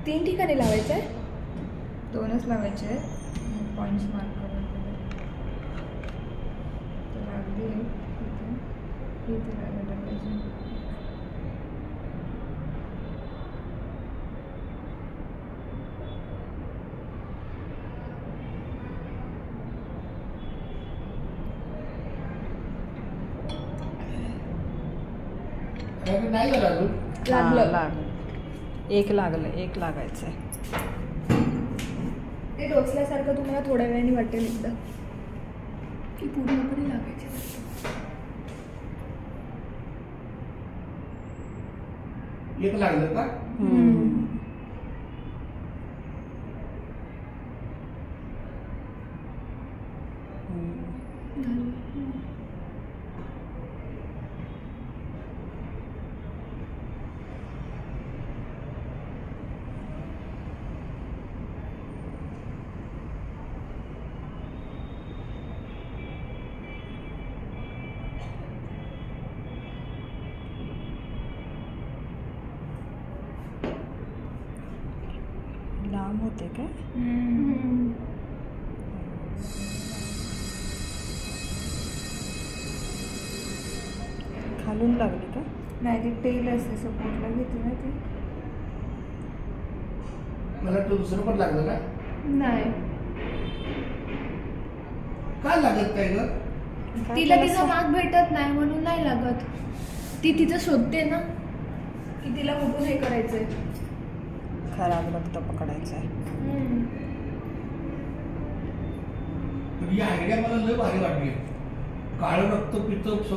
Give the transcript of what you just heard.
3 ठिकाणी लावायचं आहे? 2च लावायचे आहेत. पॉईंट्स मार्क करून तर अगदी इथे लावायला पाहिजे. नाही झालं अजून. लागलं. एक लागलं, एक लागायचं आहे. ते टोचल्यासारखं तुम्हाला थोड्या वेळाने वाटेल एकदा की पूर्णपणे लागायचे. एक लागलं का? लांब होते काय? खालून लागली का? नाही, ती टेल असते सपोर्टला घेते ना ती. मला तो दुसरं पण लागलं का? नाही, काय लागत काय ग? तिला तिचा माग भेटत नाही म्हणून नाही लागत. ती तिचं शोधते ना की तिला कुठून हे करायचंय. खराब रक्त पकडायचं आहे. ही आयडिया मला लय भारी वाटली. काळं रक्त पितं सगळं